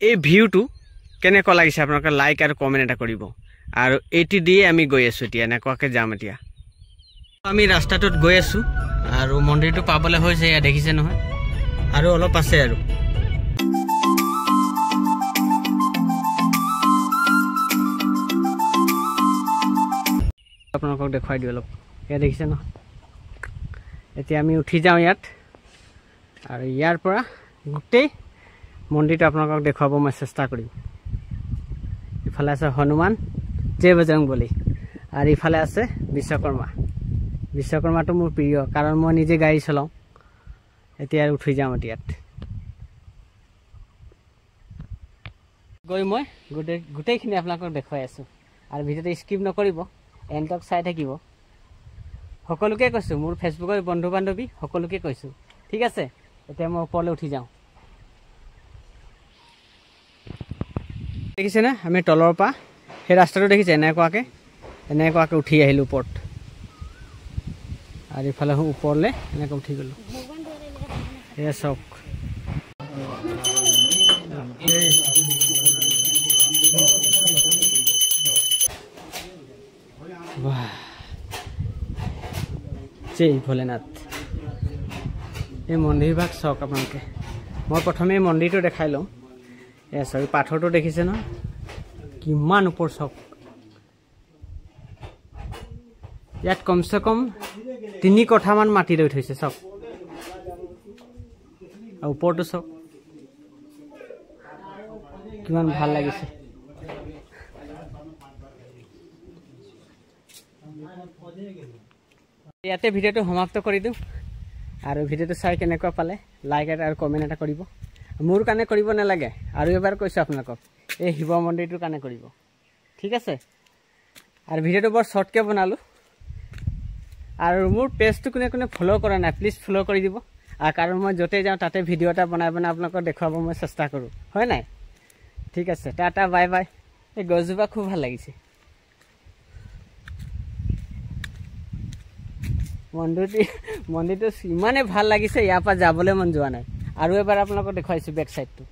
এই ভিউটো কেনেকুৱা লাগিছে আপোনালোকে লাইক আৰু কমেণ্ট এটা কৰিব আৰু এটি দিয়ে আমি গৈ আছো এতিয়া এনেকুৱাকে যাম এতিয়া আমি ৰাস্তাটোত গৈ আছো আৰু মন্দিৰটো পাবলৈ হৈছে এয়া দেখিছে নহয় আৰু অলপ আছে আৰু আপোনালোকক দেখুৱাই দিওঁ অলপ এয়া দেখিছে নহয় এতিয়া আমি উঠি যাওঁ ইয়াত আৰু ইয়াৰ পৰা গোটেই মন্দিৰটো আপোনালোকক দেখুৱাব মই চেষ্টা কৰিম ইফালে আছে হনুমান জয় বজৰংবলী আৰু ইফালে আছে বিশ্বকৰ্মাটো মোৰ প্ৰিয় কাৰণ মই নিজে গাড়ী চলাওঁ এতিয়া উঠি যাওঁ ইয়াত গৈ মই গোটেইখিনি আপোনালোকক দেখুৱাই আছোঁ আৰু ভিডিঅ'টো স্কিপ নকৰিব এণ্ড চাই থাকিব সকলোকে কৈছোঁ মোৰ ফেচবুকৰ বন্ধু বান্ধৱী সকলোকে কৈছোঁ ঠিক আছে এতিয়া মই ওপৰলৈ উঠি যাওঁ দেখিছেনে আমি তলৰ পৰা সেই ৰাস্তাটো দেখিছে এনেকুৱাকৈ উঠি আহিলোঁ ওপৰত আৰু ইফালে ওপৰলৈ এনেকৈ উঠি গ'লোঁ এয়া চাওক জয় ভোলেনাথ এই মন্দিৰভাগ চাওক আপোনালোকে মই প্ৰথমে এই মন্দিৰটো দেখাই লওঁ এয়া চাওক পাথৰটো দেখিছে ন কিমান ওপৰ চাওক ইয়াত কমচে কম 3 কঠামান মাটি লৈ থৈছে চাওক আৰু ওপৰটো চাওক কিমান ভাল লাগিছে ইয়াতে ভিডিঅ'টো সমাপ্ত কৰি দিওঁ আৰু ভিডিঅ'টো চাই কেনেকুৱা পালে লাইক আৰু কমেণ্ট এটা কৰিব মোৰ কাৰণে কৰিব নালাগে আৰু এবাৰ কৈছোঁ আপোনালোকক এই শিৱ মন্দিৰটোৰ কাৰণে কৰিব ঠিক আছে আৰু ভিডিঅ'টো বৰ শ্বৰ্টকৈ বনালোঁ আৰু মোৰ পেজটো কোনে ফ'ল' কৰা নাই প্লিজ ফ'ল' কৰি দিব আৰু কাৰণ মই য'তে যাওঁ তাতে ভিডিঅ' এটা বনাই আপোনালোকক দেখুৱাব মই চেষ্টা কৰোঁ হয় নাই ঠিক আছে টাটা বাই বাই এই গছজোপা খুব ভাল লাগিছে মন্দিৰটো ইমানে ভাল লাগিছে ইয়াৰ পৰা যাবলৈ মন যোৱা নাই আৰু এবাৰ আপোনালোকক দেখুৱাইছোঁ বেক চাইডটো